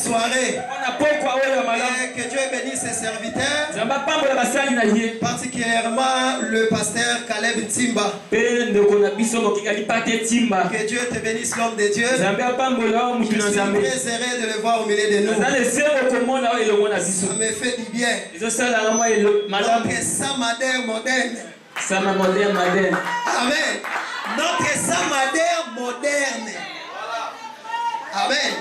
soirée. Et que Dieu bénisse ses serviteurs. Particulièrement le pasteur Caleb Timba. Que Dieu te bénisse, l'homme de Dieu. Je suis très heureux de le voir au milieu de nous. Ça me fait du bien. Notre Samadère moderne. Amen. Notre Samadère moderne. Amen.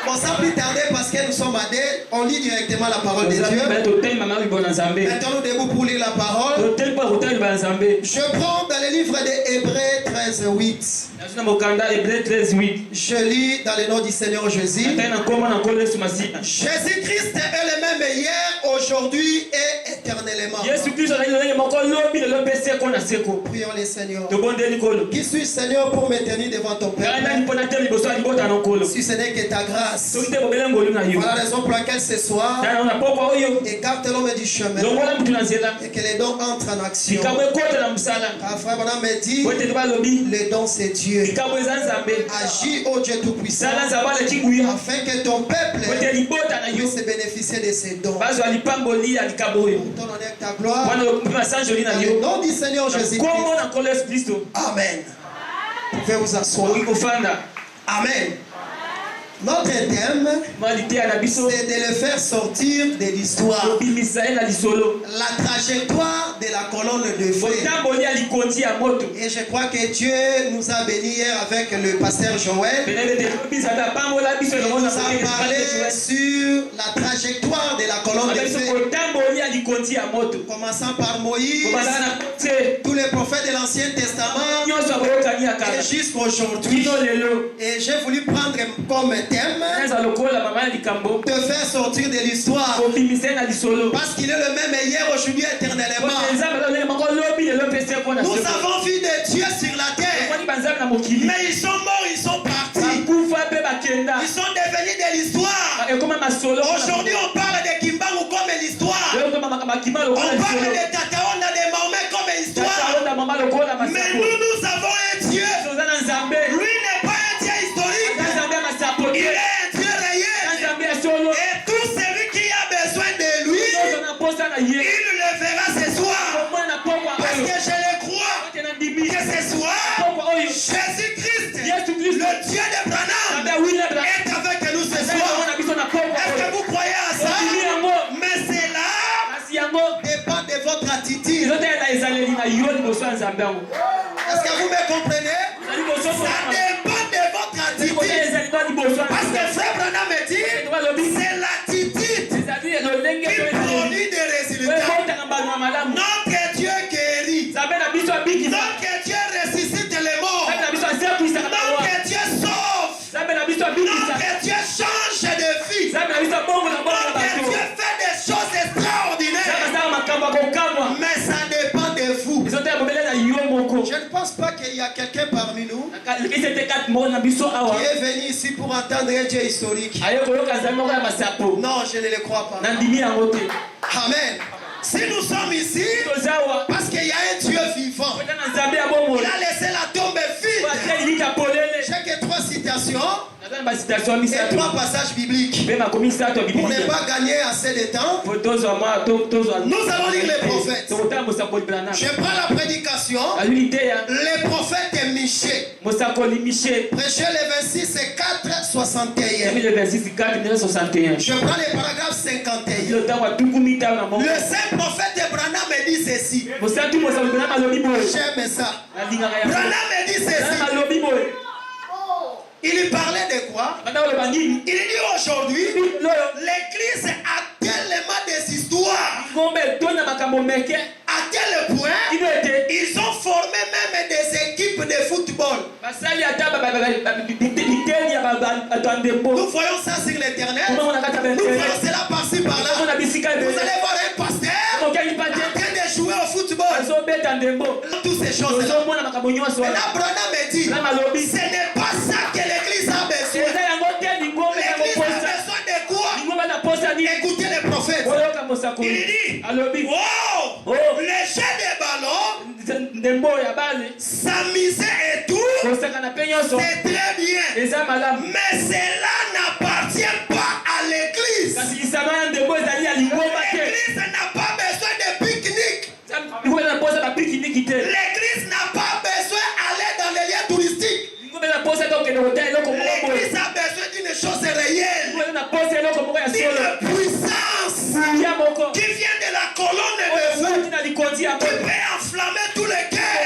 Bon, sans plus tarder, parce que nous sommes madères, on lit directement la parole de Dieu. Mettons-nous debout pour lire la parole. Je prends dans le livre d'Hébreux 13:8. Je lis dans le nom du Seigneur Jésus. Jésus-Christ est le même hier, aujourd'hui et éternellement. Prions le Seigneur. Qui suis Seigneur pour me tenir devant ton Père? Si ce n'est que ta grâce. Voilà la raison pour laquelle ce soir, écarte l'homme du chemin et que les dons entrent en action. Car frère Branham me dit, les dons c'est Dieu. Agis, ô Dieu Tout-Puissant, afin que ton peuple puisse bénéficier de ces dons. Pour ton honneur et ta gloire, dans le nom du Seigneur Jésus-Christ. Amen. Vous pouvez vous asseoir. Amen. Notre thème, c'est de le faire sortir de l'histoire. La trajectoire de la colonne de feu. Et je crois que Dieu nous a bénis hier avec le pasteur Joël. Il nous a parlé sur la trajectoire de la colonne de feu. Commençant par Moïse, tous les prophètes de l'Ancien Testament, et jusqu'à aujourd'hui. Et j'ai voulu prendre comme thème de faire sortir de l'histoire, parce qu'il est le même hier, aujourd'hui, éternellement. Nous avons vu des dieux sur la terre, mais ils sont morts, ils sont partis, ils sont devenus de l'histoire. Aujourd'hui on parle de Kimbangu comme l'histoire, on parle de Tataonda, de Mahomet comme l'histoire, mais nous avons un Dieu. Lui n'est pas un Dieu historique, il est un Dieu réel. Et tout celui qui a besoin de lui, il le verra ce soir. Parce que je le crois que ce soir, Jésus-Christ, le Dieu de Branham, est avec nous ce soir. Est-ce que vous croyez à ça? Mais cela dépend de votre attitude. Est-ce que vous me comprenez? Ça dépend de votre attitude. Parce que frère Branham me dit, c'est l'attitude qui produit des résultats. Notre Dieu guérit. Notre Dieu ressuscite les morts. Notre Dieu sauve. Notre Dieu change de vie. Notre Dieu fait des choses extraordinaires. Mais ça dépend de vous. Je ne pense pas qu'il y a quelqu'un parmi nous qui est venu ici pour entendre un Dieu historique. Non, je ne le crois pas. Amen. Si nous sommes ici, parce qu'il y a un Dieu vivant, il a laissé la tombe vide. J'ai que 3 citations et 3 passages bibliques. Pour ne pas gagner assez de temps, nous allons lire les prophètes. Je prends la prédication. Les prophètes Michée. Prêcher les 26 et 4, 61. Je prends les paragraphes 51. Le saint prophète Branham me dit ceci. J'aime ça. Branham me dit ceci. Il parlait de quoi? Il dit aujourd'hui, l'église a tellement des histoires, à tel point, ils ont formé même des équipes de football. Nous voyons ça sur l'internet, nous voyons cela par-ci par-là. Vous allez voir un pasteur en train de jouer au football. Toutes ces choses-là. Maintenant Branham me dit, ce n'est pas ça que l'église a besoin. L'église a besoin de quoi? Écoutez les prophètes. Il dit, oh, les jets de ballon, s'amuser et tout, c'est très bien. Mais cela n'appartient pas à L'église n'a pas besoin de pique-nique. L'église n'a pas besoin d'aller dans les lieux touristiques. L'église a besoin d'une chose réelle. D'une puissance qui vient de la colonne de feu, qui peut enflammer tous les cœurs.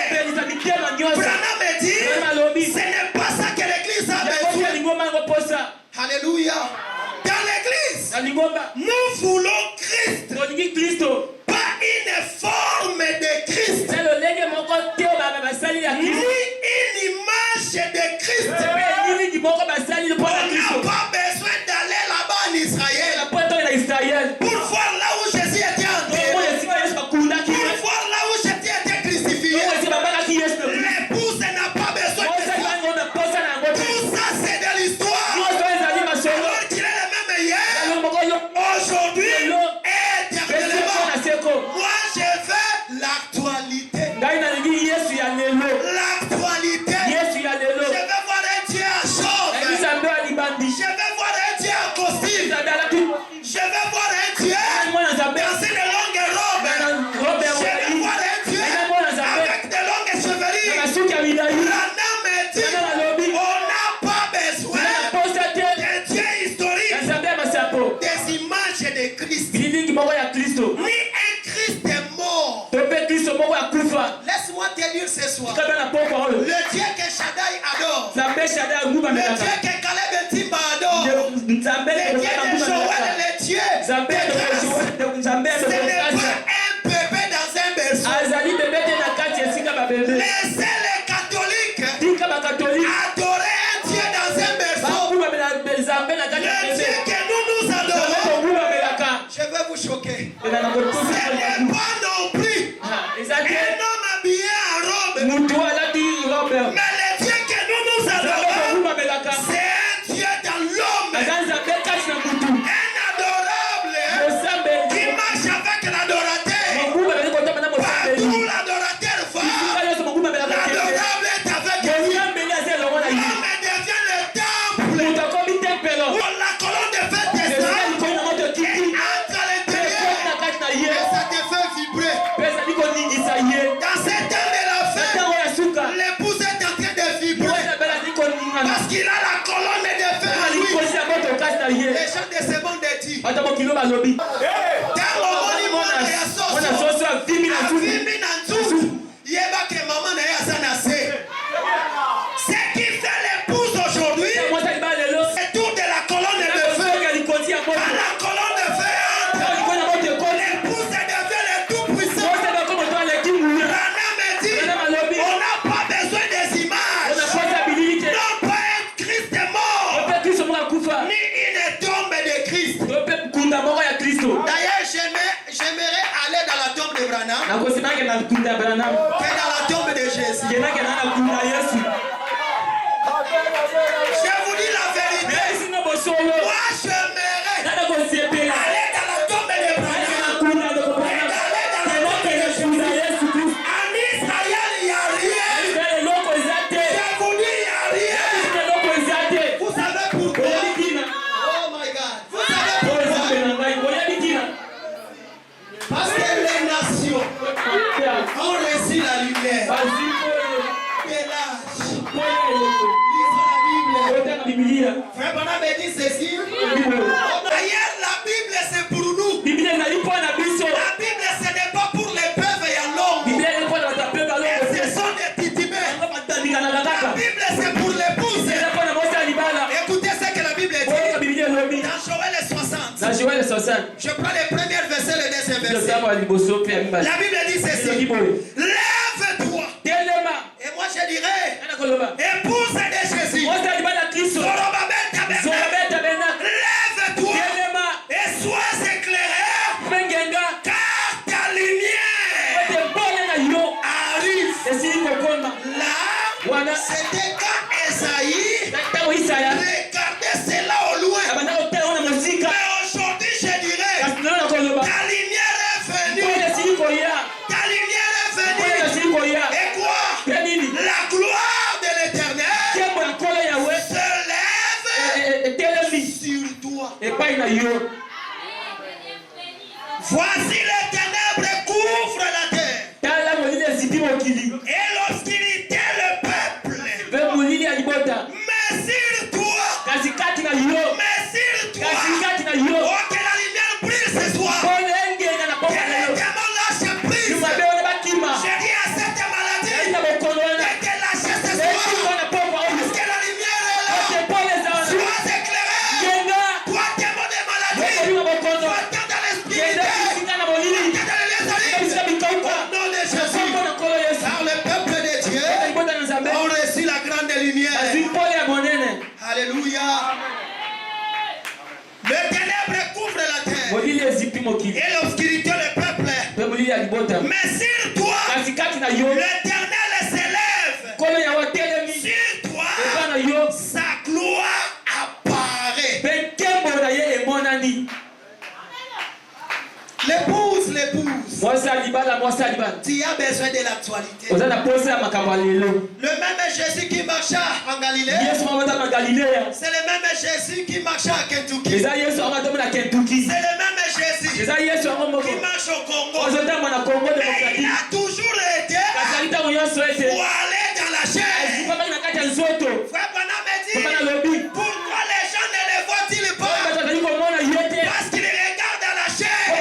Branham dit, ce n'est pas ça que l'église a besoin. Alléluia. Dans l'église, nous voulons Christ. Pas une forme de Christ. Ni une image de Christ. On n'a pas besoin d'aller là-bas en Israël pour voir là où Jésus était enterré, pour voir là où Jésus était crucifié. L'épouse n'a pas besoin de ça. Tout ça c'est de l'histoire. Alors qu'il est le même hier, aujourd'hui et éternellement. Moi je veux l'actualité. L'actualité. Je veux voir un Dieu en chauve. Je veux voir un Dieu en costume. Je veux voir un Dieu dans une longue robe. Je veux voir un Dieu avec de longues chevaliers. Branham dit, on n'a pas besoin d'un Dieu historique, des images de Christ. Ni un Christ est mort. Laisse-moi te dire ce soir. Le Dieu que Shaddai adore. Le Dieu que Caleb et Timba adore. Le Dieu de Joël et le Dieu de grâce. Ce n'est pas un bébé dans un berceau. Laissez les catholiques adorer un Dieu dans un berceau. Le Dieu que nous adorons. Je vais vous choquer. Ce n'est pas non plus un homme habillé en robe. Mais le Dieu que nous adorons, c'est un Dieu dans l'homme. Un adorable qui marche avec l'adorateur. Partout l'adorateur va. L'adorable est avec lui. L'homme devient le temple. Pour la colonne de feu descend et entre à l'intérieur. Et ça te fait vibrer. Dans ces temps de la fin, l'épouse est en train de vibrer. Parce qu'il a la colonne de feu à lui. Les gens de ce monde disent, dans le monde de la sauce, ce qui fait l'épouse aujourd'hui, c'est tout de la colonne de feu. Quand la colonne de feu entre, l'épouse devient le tout puissant. Branham dit, on n'a pas besoin des images. Non pas un Christ mort, ni une tombe de Christ. D'ailleurs, j'aimerais aller dans la tombe de Branham que dans la tombe de Jésus. Je vous dis la vérité. Moi, j'aimerais aller dans la tombe de Branham et aller dans la tombe de Jésus. En Israël, il n'y a rien. Je vous dis, il n'y a rien. Vous savez pourquoi? Oh my God. Vous savez pourquoi? Parce que les nations ont reçu la lumière de l'âge. Lisons la Bible. Frère Branham dit ceci. D'ailleurs, la Bible c'est pour nous. La Bible ce n'est pas pour les peuples et à l'homme. Ce sont des titibés. La Bible c'est pour l'épouse. Écoutez ce que la Bible dit. Dans Joël 60. Je prends les premiers versets, les deuxième verset. La Bible dit ceci. Lève-toi. Et moi je dirais, épouse de Jésus. Zorobabel tabernacle. Lève-toi et sois éclairé, car ta lumière arrive. Là, c'était quand Esaïe regardait cela au loin. Mais aujourd'hui je dirais, ta lumière est venue. Ta lumière est venue. Et quoi? La gloire de l'Éternel se lève sur toi. l'obscurité, le peuple. Mais sur toi. Mais sur toi. Oh, que la lumière brille ce soir. Que les démons lâchent prise. Je dis à cette maladie de te lâcher ce soir. Parce que la lumière est là. Sois éclairé. Toi, démon de maladie. Toi, dans l'obscurité. Au nom de Jésus. Car le peuple de Dieu a reçu la grande lumière. Alléluia. Le ténèbre couvre la terre. Et l'obscurité le peuple. Mais sur toi, l'Éternel s'élève. Sur toi, sa gloire apparaît. L'épouse. Tu as besoin de l'actualité. Le même Jésus qui marcha en Galilée, c'est le même Jésus qui marcha à Kentucky. C'est le même Jésus qui marche au Congo. Et il a toujours été pour aller dans la chair. Frère Branham dit, pourquoi les gens ne les voient-ils pas? Parce qu'ils regardent dans la chair. Ne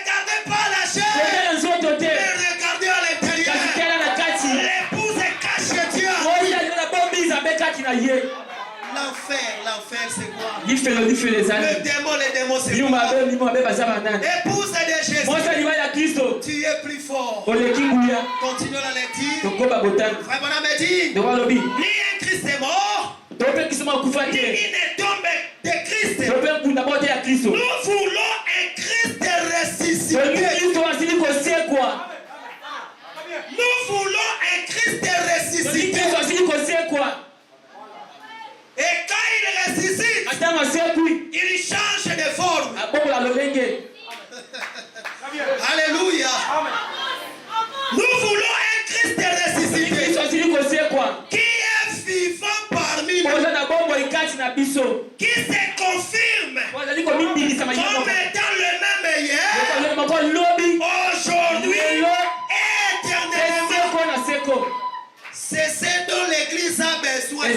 regardez pas la chair, mais regardez à l'intérieur. L'épouse cache Dieu. L'enfer c'est quoi? Le démon c'est quoi? Épouse de Jésus, tu es plus fort. Continuons la lecture. Frère Branham dit, ni un Christ est mort, ni une tombe de Christ. Nous voulons un Christ ressuscité. Nous voulons un Christ ressuscité. Et quand il ressuscite, il change de forme. Alléluia. Nous voulons un Christ ressuscité qui est vivant parmi nous, qui se confirme comme étant le même hier, aujourd'hui et éternellement. C'est ce dont l'Église a besoin. C'est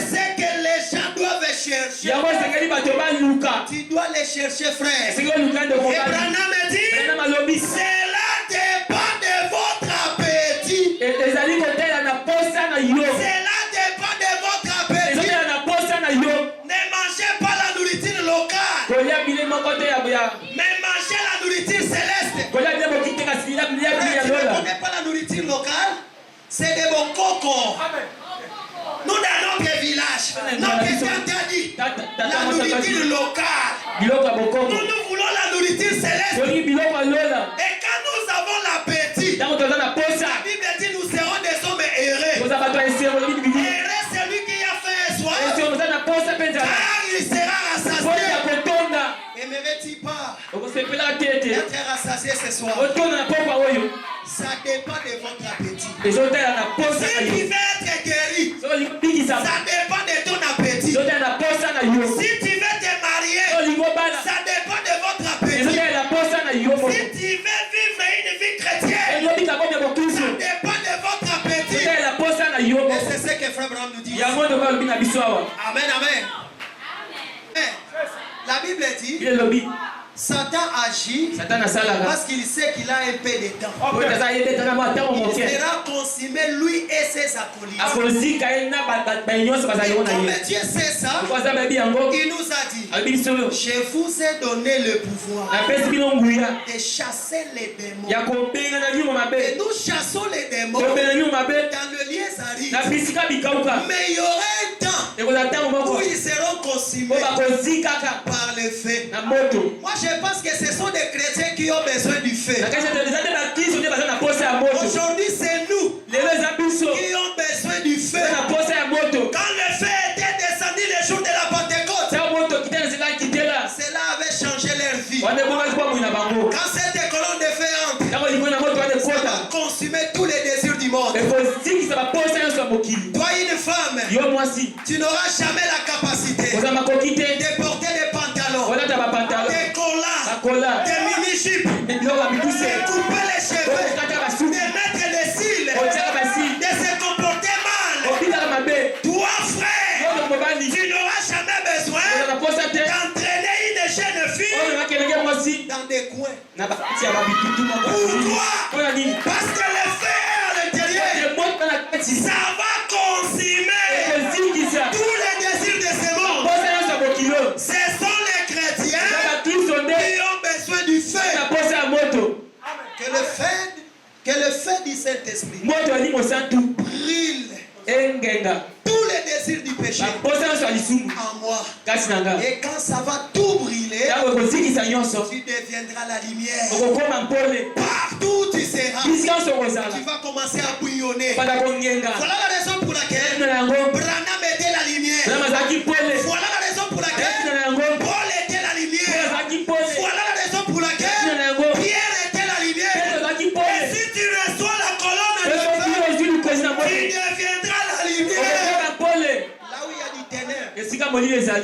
ce que les gens doivent chercher. Tu dois les chercher, frère. Et Branham dit, cela dépend de votre appétit. Cela dépend de votre appétit. Ne mangez pas la nourriture locale, mais mangez la nourriture céleste. Tu ne connais pas la nourriture locale? C'est des bons cocos. Nous, dans notre village, notre interdit la nourriture locale. Nous voulons la nourriture céleste. Et quand nous avons l'appétit, la Bible dit nous serons des hommes errés. Errés, c'est lui qui a fait soif, car il sera rassasié. Aimerais-tu pas être rassasié ce soir? Ça dépend de votre appétit. Si tu veux être guéri, ça dépend de ton appétit. Si tu veux te marier, ça dépend de votre appétit. Si tu veux vivre une vie chrétienne, ça dépend de votre appétit. Et c'est ce que Frère Branham nous dit. Amen, amen. La Bible dit, Satan agit parce qu'il sait qu'il a un peu de temps. Il sera consumé, lui et ses acolytes. Comme Dieu sait ça, il nous a dit, je vous ai donné le pouvoir de chasser les démons. Et nous chassons les démons dans le lieu Zari. Mais il y aura un temps où ils seront consumés par le feu. Moi je pense que ce sont des chrétiens qui ont besoin du feu. Aujourd'hui c'est nous qui ont besoin du feu. Quand le feu était descendu le jour de la Pentecôte, cela avait changé leur vie. Quand cette colonne de feu entre, ça va consumer tous les désirs du monde. Toi une femme, tu n'auras jamais la capacité de porter des pantalons, des collants, des mini-jupes, de couper les coin. Pourquoi? Parce que le feu à l'intérieur, ça va consumer tous les désirs de ce monde. Ce sont les chrétiens qui ont besoin du feu. Que le feu du Saint-Esprit brille tous les désirs du péché en moi. Et quand ça va tout brûler, tu deviendras la lumière. Partout où tu seras, tu vas commencer à bouillonner. Voilà la raison pour laquelle Branham était la lumière. Voilà la raison pour laquelle Paul était la lumière. Voilà la raison pour laquelle Pierre était la lumière. Et si tu reçois la colonne de feu, tu deviendras la lumière. Là où il y a du ténèbres,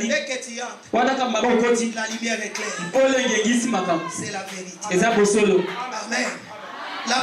dès que tu entres, la lumière est claire. C'est la vérité. Amen. La